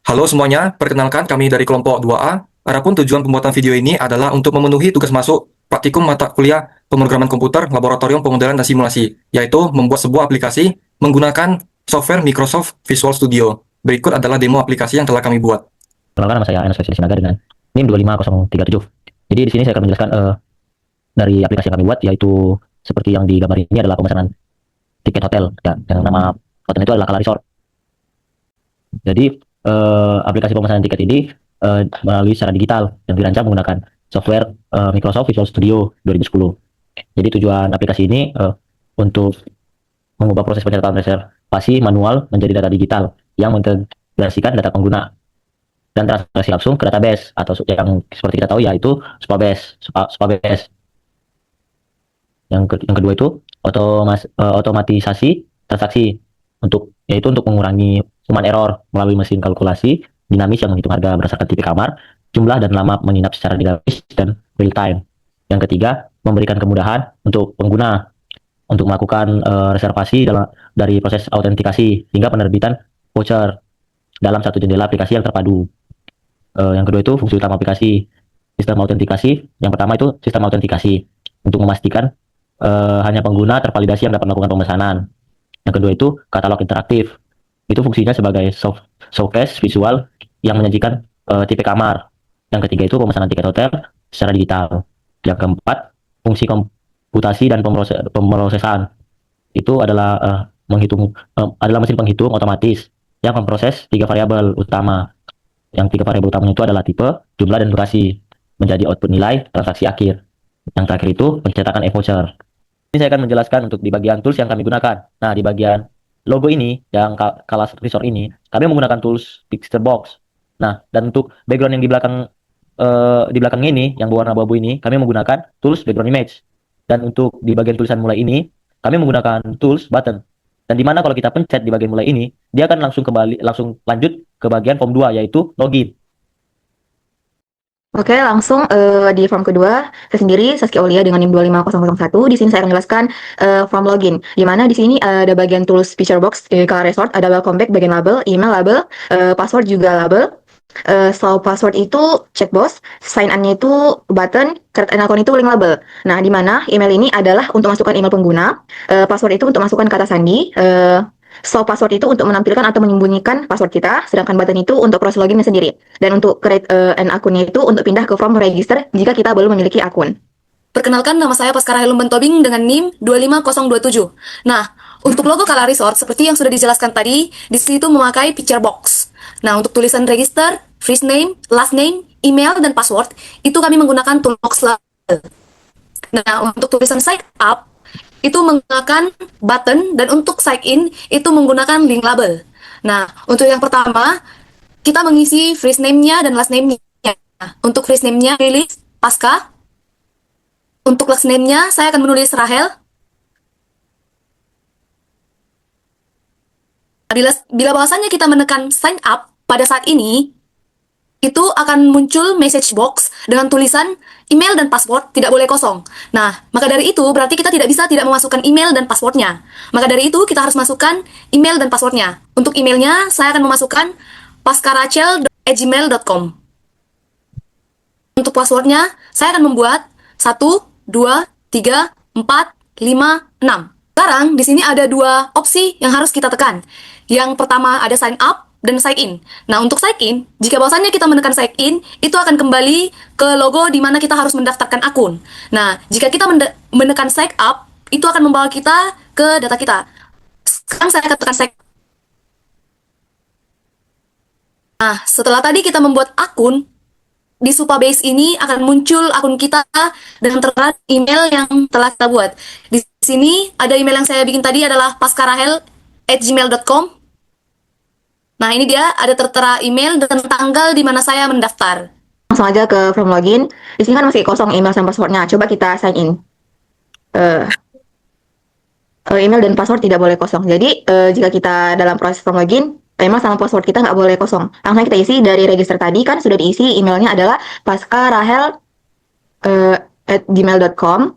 Halo semuanya, perkenalkan kami dari kelompok 2A. Adapun tujuan pembuatan video ini adalah untuk memenuhi tugas masuk praktikum mata kuliah pemrograman komputer, laboratorium pemodelan dan simulasi, yaitu membuat sebuah aplikasi menggunakan software Microsoft Visual Studio. Berikut adalah demo aplikasi yang telah kami buat. Perkenalkan, nama saya Enos Fesili Sinaga dengan NIM 25037. Jadi di sini saya akan menjelaskan dari aplikasi yang kami buat, yaitu seperti yang digambar ini adalah pemesanan tiket hotel, ya, yang nama hotel itu adalah Kala Resort. Jadi aplikasi pemesanan tiket ini melalui secara digital yang dirancang menggunakan software Microsoft Visual Studio 2010. Jadi tujuan aplikasi ini untuk mengubah proses pencatatan reservasi manual menjadi data digital yang mengintegrasikan data pengguna dan transaksi langsung ke database atau yang seperti kita tahu yaitu Supabase. Yang kedua itu otomatisasi transaksi yaitu untuk mengurangi human error melalui mesin kalkulasi dinamis yang menghitung harga berdasarkan tipe kamar, jumlah dan lama menginap secara dinamis dan real time. Yang ketiga, memberikan kemudahan untuk pengguna untuk melakukan reservasi dari proses autentikasi hingga penerbitan voucher dalam satu jendela aplikasi yang terpadu. Yang kedua itu fungsi utama aplikasi sistem autentikasi. Yang pertama itu sistem autentikasi untuk memastikan hanya pengguna tervalidasi yang dapat melakukan pemesanan. Yang kedua itu katalog interaktif. Itu fungsinya sebagai showcase visual yang menyajikan tipe kamar. Yang ketiga itu pemesanan tiket hotel secara digital. Yang keempat, fungsi komputasi dan pemrosesan. Itu adalah adalah mesin penghitung otomatis yang memproses tiga variabel utama. Yang tiga variabel utamanya itu adalah tipe, jumlah, dan durasi menjadi output nilai transaksi akhir. Yang terakhir itu pencetakan e-voucher. Ini saya akan menjelaskan untuk di bagian tools yang kami gunakan. Nah, di bagian logo ini, yang Kala Resort ini, kami menggunakan tools Pixel Box. Nah, dan untuk background yang di belakang ini, yang berwarna abu-abu ini, kami menggunakan tools background image. Dan untuk di bagian tulisan mulai ini, kami menggunakan tools button. Dan dimana kalau kita pencet di bagian mulai ini, dia akan langsung lanjut ke bagian form 2, yaitu login. Oke, langsung di form kedua, saya sendiri Saskia Aulia dengan NIM 25001. Di sini saya akan jelaskan form login. Di mana di sini ada bagian tools feature box Kala Resort, ada welcome back, bagian label, email label, password juga label. Setelah password itu checkbox, sign in-nya itu button, create an account itu link label. Nah, di mana email ini adalah untuk masukkan email pengguna, password itu untuk masukkan kata sandi, so password itu untuk menampilkan atau menyembunyikan password kita, sedangkan button itu untuk proses loginnya sendiri. Dan untuk create an akunnya itu untuk pindah ke form register jika kita belum memiliki akun. Perkenalkan, nama saya Paskara Helum Bentobing dengan NIM 25027. Nah, untuk logo Kala Resort, seperti yang sudah dijelaskan tadi, di situ memakai picture box. Nah, untuk tulisan register, first name, last name, email, dan password, itu kami menggunakan toolbox label. Nah, untuk tulisan sign up, itu menggunakan button, dan untuk sign in, itu menggunakan link label. Nah, untuk yang pertama, kita mengisi first name-nya dan last name-nya. Nah, untuk first name-nya, pilih Paska. Untuk last name-nya, saya akan menulis Rahel. Bila bahwasannya kita menekan sign up pada saat ini, itu akan muncul message box dengan tulisan email dan password tidak boleh kosong. Nah, maka dari itu berarti kita tidak bisa tidak memasukkan email dan passwordnya. Maka dari itu kita harus masukkan email dan passwordnya. Untuk emailnya, saya akan memasukkan paskarachel@gmail.com. Untuk passwordnya, saya akan membuat 1, 2, 3, 4, 5, 6. Sekarang di sini ada dua opsi yang harus kita tekan. Yang pertama ada sign up dan sign in. Nah, untuk sign in, jika bahwasannya kita menekan sign in, itu akan kembali ke logo di mana kita harus mendaftarkan akun. Nah, jika kita menekan sign up, itu akan membawa kita ke data kita. Sekarang saya akan tekan sign up. Nah, setelah tadi kita membuat akun, di Supabase ini akan muncul akun kita dengan tertera email yang telah kita buat. Di sini ada email yang saya bikin tadi adalah paskarahel@gmail.com. Nah, ini dia ada tertera email dan tanggal di mana saya mendaftar. Langsung aja ke form login. Di sini kan masih kosong email dan passwordnya. Coba kita sign in. Email dan password tidak boleh kosong. Jadi jika kita dalam proses form login, email sama password kita nggak boleh kosong. Langsung kita isi dari register tadi kan sudah diisi, emailnya adalah paskarahel@gmail.com.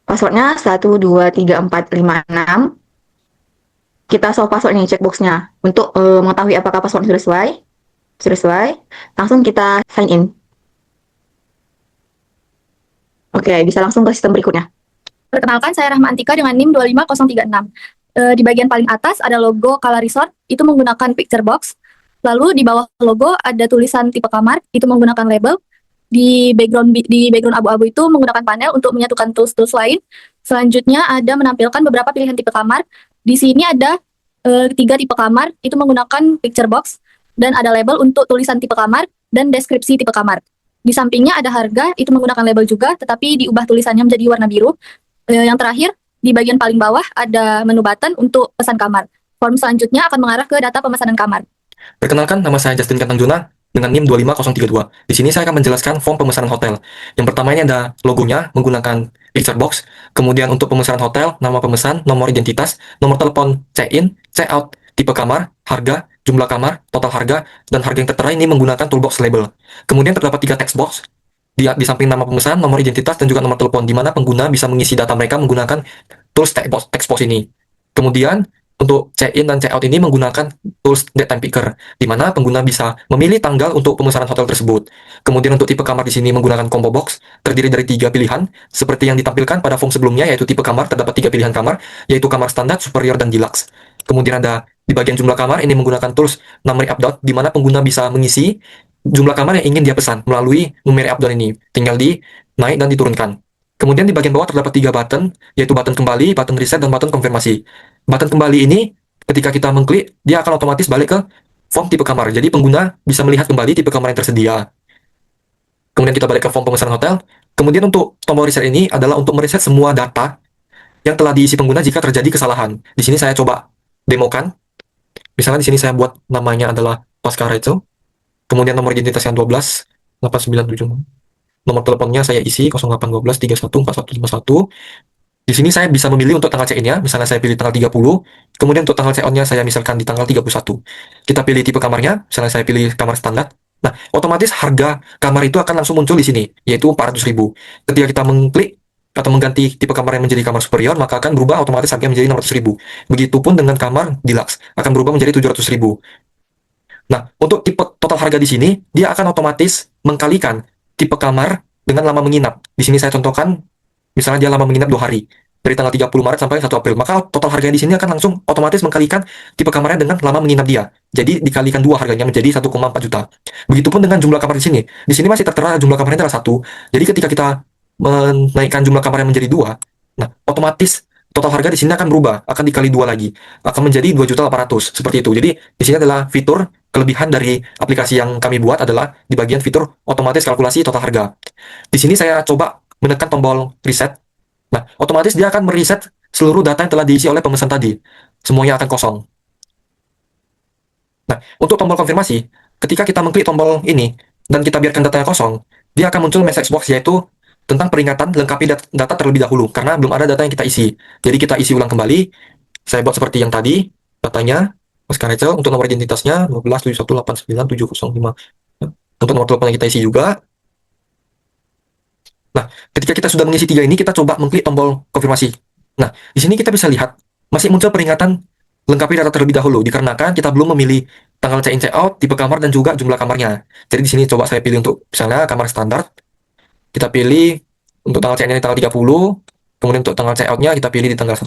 Passwordnya 123456. Kita solve password nih, cek boxnya. Untuk mengetahui apakah password sudah sesuai, langsung kita sign in. Oke, bisa langsung ke sistem berikutnya. Perkenalkan, saya Rahma Antika dengan NIM 25036. Di bagian paling atas ada logo Kala Resort, itu menggunakan picture box. Lalu di bawah logo ada tulisan tipe kamar, itu menggunakan label. Di background abu-abu itu menggunakan panel untuk menyatukan tools-tools lain. Selanjutnya ada menampilkan beberapa pilihan tipe kamar. Di sini ada 3 tipe kamar, itu menggunakan picture box, dan ada label untuk tulisan tipe kamar dan deskripsi tipe kamar. Di sampingnya ada harga, itu menggunakan label juga, tetapi diubah tulisannya menjadi warna biru. Yang terakhir, di bagian paling bawah ada menu button untuk pesan kamar. Form selanjutnya akan mengarah ke data pemesanan kamar. Perkenalkan, nama saya Justin Kantangjuna dengan NIM 25032. Di sini saya akan menjelaskan form pemesanan hotel. Yang pertama ini ada logonya menggunakan picture box. Kemudian untuk pemesanan hotel, nama pemesan, nomor identitas, nomor telepon, check-in, check-out, tipe kamar, harga, jumlah kamar, total harga, dan harga yang tertera ini menggunakan toolbox label. Kemudian terdapat 3 text box di samping nama pemesan, nomor identitas, dan juga nomor telepon, di mana pengguna bisa mengisi data mereka menggunakan tools text box ini. Kemudian untuk check-in dan check-out ini menggunakan tools date time picker, di mana pengguna bisa memilih tanggal untuk pemesanan hotel tersebut. Kemudian untuk tipe kamar di sini menggunakan combo box, terdiri dari 3 pilihan, seperti yang ditampilkan pada form sebelumnya, yaitu tipe kamar terdapat 3 pilihan kamar, yaitu kamar standar, superior, dan deluxe. Kemudian ada di bagian jumlah kamar, ini menggunakan tools numeric up-down, di mana pengguna bisa mengisi jumlah kamar yang ingin dia pesan melalui numeric up-down ini, tinggal di naik dan diturunkan. Kemudian di bagian bawah terdapat 3 button, yaitu button kembali, button reset, dan button konfirmasi. Button kembali ini, ketika kita mengklik, dia akan otomatis balik ke form tipe kamar. Jadi pengguna bisa melihat kembali tipe kamar yang tersedia. Kemudian kita balik ke form pemesanan hotel. Kemudian untuk tombol reset ini adalah untuk mereset semua data yang telah diisi pengguna jika terjadi kesalahan. Di sini saya coba demokan. Misalnya di sini saya buat namanya adalah Pasca Rachel. Kemudian nomor identitas yang 12 897. Nomor teleponnya saya isi 0812 31 4151. Di sini saya bisa memilih untuk tanggal check-in-nya, misalnya saya pilih tanggal 30, kemudian untuk tanggal check-out-nya saya misalkan di tanggal 31. Kita pilih tipe kamarnya, misalnya saya pilih kamar standar. Nah, otomatis harga kamar itu akan langsung muncul di sini, yaitu 400.000. Ketika kita mengklik atau mengganti tipe kamar yang menjadi kamar superior, maka akan berubah otomatis harganya menjadi 600.000. Begitupun dengan kamar deluxe, akan berubah menjadi 700.000. Nah, untuk tipe total harga di sini, dia akan otomatis mengkalikan tipe kamar dengan lama menginap. Di sini saya contohkan, misalnya dia lama menginap 2 hari, dari tanggal 30 Maret sampai 1 April, maka total harganya di sini akan langsung otomatis mengkalikan tipe kamarnya dengan lama menginap dia. Jadi dikalikan 2 harganya menjadi 1,4 juta. Begitupun dengan jumlah kamar di sini. Di sini masih tertera jumlah kamarnya adalah 1. Jadi ketika kita menaikkan jumlah kamarnya menjadi 2, nah otomatis total harga di sini akan berubah, akan dikali 2 lagi, akan menjadi 2.800.000 seperti itu. Jadi di sini adalah fitur kelebihan dari aplikasi yang kami buat adalah di bagian fitur otomatis kalkulasi total harga. Di sini saya coba menekan tombol reset. Nah, otomatis dia akan mereset seluruh data yang telah diisi oleh pemesan tadi. Semuanya akan kosong. Nah, untuk tombol konfirmasi, ketika kita mengklik tombol ini dan kita biarkan datanya kosong, dia akan muncul message box, yaitu tentang peringatan lengkapi data terlebih dahulu, karena belum ada data yang kita isi. Jadi kita isi ulang kembali. Saya buat seperti yang tadi, datanya, Oscar Rachel, untuk nomor identitasnya 127189705. Untuk nomor telepon yang kita isi juga. Nah, ketika kita sudah mengisi 3 ini, kita coba mengklik tombol konfirmasi. Nah, di sini kita bisa lihat, masih muncul peringatan lengkapi data terlebih dahulu, dikarenakan kita belum memilih tanggal check-in check-out, tipe kamar, dan juga jumlah kamarnya. Jadi di sini coba saya pilih untuk, misalnya, kamar standar. Kita pilih untuk tanggal check-in di tanggal 30, kemudian untuk tanggal check-out-nya kita pilih di tanggal 1.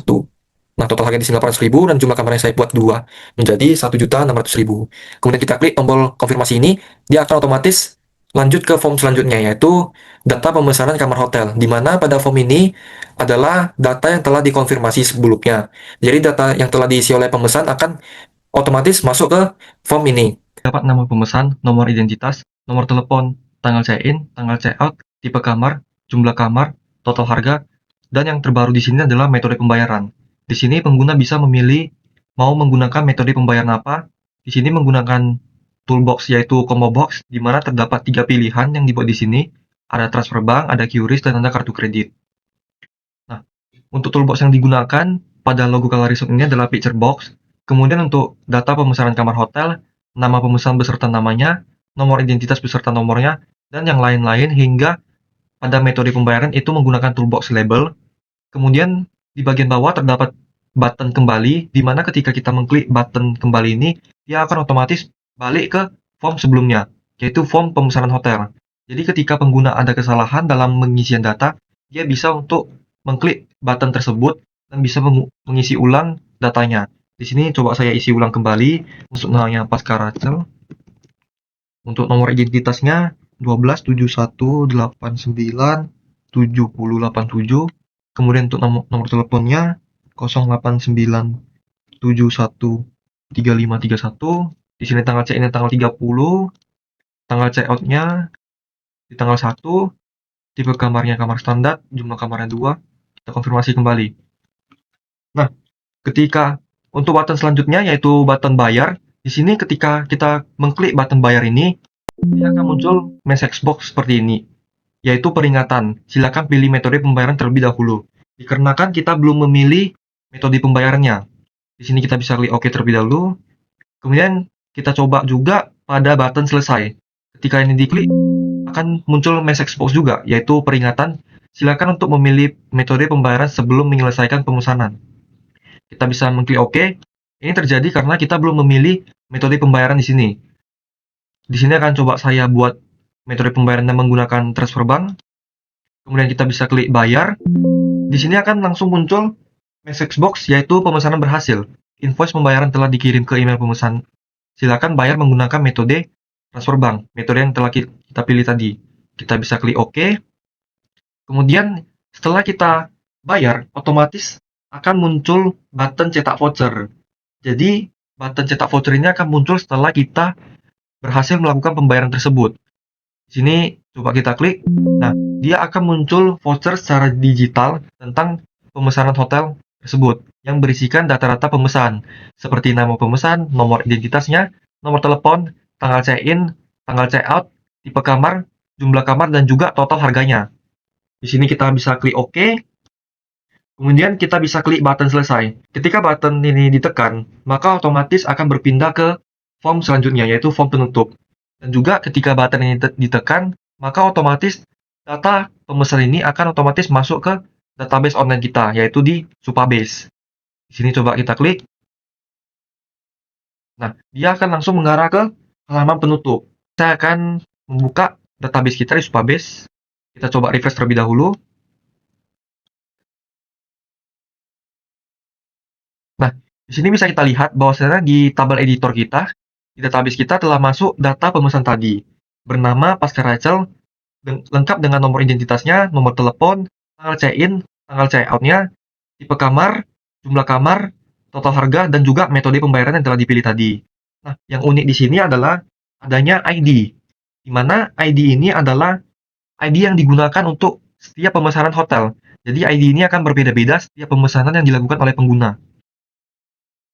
Nah, total harga di 900.000 dan jumlah kamarnya saya buat 2, menjadi 1.600.000. Kemudian kita klik tombol konfirmasi ini, dia akan otomatis lanjut ke form selanjutnya, yaitu data pemesanan kamar hotel, di mana pada form ini adalah data yang telah dikonfirmasi sebelumnya. Jadi data yang telah diisi oleh pemesan akan otomatis masuk ke form ini. Dapat nama pemesan, nomor identitas, nomor telepon, tanggal check-in, tanggal check-out, tipe kamar, jumlah kamar, total harga, dan yang terbaru di sini adalah metode pembayaran. Di sini pengguna bisa memilih mau menggunakan metode pembayaran apa. Di sini menggunakan toolbox, yaitu combo box, di mana terdapat 3 pilihan yang dibuat di sini. Ada transfer bank, ada QRIS, dan ada kartu kredit. Nah, untuk toolbox yang digunakan pada logo Kala Resort ini adalah picture box. Kemudian untuk data pemesanan kamar hotel, nama pemesan beserta namanya, nomor identitas beserta nomornya, dan yang lain-lain, hingga pada metode pembayaran itu menggunakan toolbox label. Kemudian di bagian bawah terdapat button kembali, di mana ketika kita mengklik button kembali ini, dia akan otomatis balik ke form sebelumnya, yaitu form pemesanan hotel. Jadi ketika pengguna ada kesalahan dalam pengisian data, dia bisa untuk mengklik button tersebut dan bisa mengisi ulang datanya. Di sini coba saya isi ulang kembali untuk namanya Pasca Rachel. Untuk nomor identitasnya 1271897087. Kemudian untuk nomor teleponnya 0891713531. Di sini tanggal check-in tanggal 30, tanggal check-out-nya di tanggal 1, tipe kamarnya kamar standar, jumlah kamarnya 2. Kita konfirmasi kembali. Nah, ketika untuk button selanjutnya yaitu button bayar, di sini ketika kita mengklik button bayar ini, dia akan muncul message box seperti ini, yaitu peringatan, silakan pilih metode pembayaran terlebih dahulu. Dikarenakan kita belum memilih metode pembayarannya. Di sini kita bisa klik OK terlebih dahulu. Kemudian kita coba juga pada button selesai. Ketika ini diklik, akan muncul message box juga, yaitu peringatan, silakan untuk memilih metode pembayaran sebelum menyelesaikan pemesanan. Kita bisa mengklik OK. Ini terjadi karena kita belum memilih metode pembayaran di sini. Di sini akan coba saya buat metode pembayaran yang menggunakan transfer bank. Kemudian kita bisa klik bayar. Di sini akan langsung muncul message box yaitu pemesanan berhasil. Invoice pembayaran telah dikirim ke email pemesan. Silakan bayar menggunakan metode transfer bank, metode yang telah kita pilih tadi. Kita bisa klik OK. Kemudian setelah kita bayar, otomatis akan muncul button cetak voucher. Jadi, button cetak voucher ini akan muncul setelah kita berhasil melakukan pembayaran tersebut. Di sini coba kita klik. Nah, dia akan muncul voucher secara digital tentang pemesanan hotel tersebut yang berisikan data-data pemesan seperti nama pemesan, nomor identitasnya, nomor telepon, tanggal check-in, tanggal check-out, tipe kamar, jumlah kamar, dan juga total harganya. Di sini kita bisa klik OK. Kemudian kita bisa klik button selesai. Ketika button ini ditekan, maka otomatis akan berpindah ke form selanjutnya, yaitu form penutup. Dan juga ketika button ini ditekan, maka otomatis data pemesan ini akan otomatis masuk ke database online kita, yaitu di Supabase. Di sini coba kita klik. Nah, dia akan langsung mengarah ke halaman penutup. Saya akan membuka database kita di Supabase. Kita coba refresh terlebih dahulu. Nah, di sini bisa kita lihat bahwasanya di tabel editor kita, di database kita telah masuk data pemesan tadi, bernama Pasca Rachel, lengkap dengan nomor identitasnya, nomor telepon, tanggal check-in, tanggal check-out-nya, tipe kamar, jumlah kamar, total harga, dan juga metode pembayaran yang telah dipilih tadi. Nah, yang unik di sini adalah adanya ID, di mana ID ini adalah ID yang digunakan untuk setiap pemesanan hotel. Jadi ID ini akan berbeda-beda setiap pemesanan yang dilakukan oleh pengguna.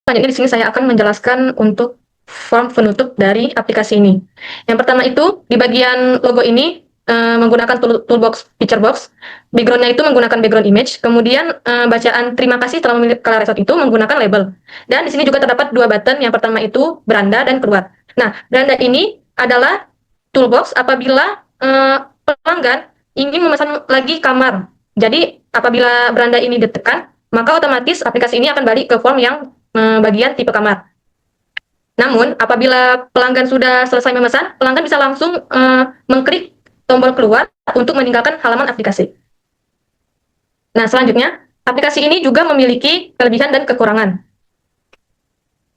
Selanjutnya di sini saya akan menjelaskan untuk form penutup dari aplikasi ini. Yang pertama itu di bagian logo ini menggunakan toolbox picture box. Backgroundnya itu menggunakan background image. Kemudian bacaan terima kasih telah memilih Kala Resort itu menggunakan label. Dan di sini juga terdapat dua button. Yang pertama itu beranda dan keluar. Nah, beranda ini adalah toolbox apabila pelanggan ingin memesan lagi kamar. Jadi apabila beranda ini ditekan, maka otomatis aplikasi ini akan balik ke form yang bagian tipe kamar. Namun, apabila pelanggan sudah selesai memesan, pelanggan bisa langsung mengklik tombol keluar untuk meninggalkan halaman aplikasi. Nah, selanjutnya, aplikasi ini juga memiliki kelebihan dan kekurangan.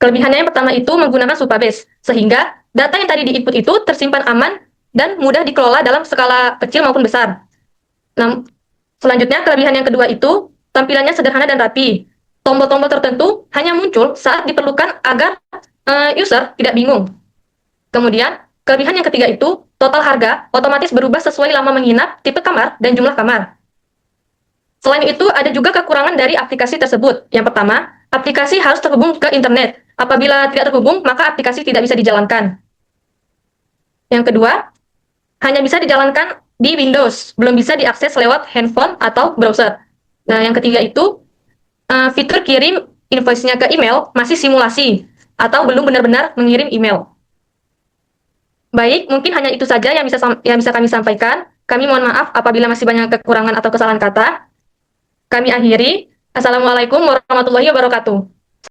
Kelebihannya yang pertama itu menggunakan Supabase, sehingga data yang tadi di-input itu tersimpan aman dan mudah dikelola dalam skala kecil maupun besar. Nah, selanjutnya, kelebihan yang kedua itu tampilannya sederhana dan rapi. Tombol-tombol tertentu hanya muncul saat diperlukan agar user tidak bingung. Kemudian, kelebihan yang ketiga itu, total harga otomatis berubah sesuai lama menginap, tipe kamar, dan jumlah kamar. Selain itu, ada juga kekurangan dari aplikasi tersebut. Yang pertama, aplikasi harus terhubung ke internet. Apabila tidak terhubung, maka aplikasi tidak bisa dijalankan. Yang kedua, hanya bisa dijalankan di Windows, belum bisa diakses lewat handphone atau browser. Nah, yang ketiga itu, fitur kirim invoice-nya ke email masih simulasi atau belum benar-benar mengirim email. Baik, mungkin hanya itu saja yang bisa kami sampaikan. Kami mohon maaf apabila masih banyak kekurangan atau kesalahan kata. Kami akhiri. Assalamualaikum warahmatullahi wabarakatuh.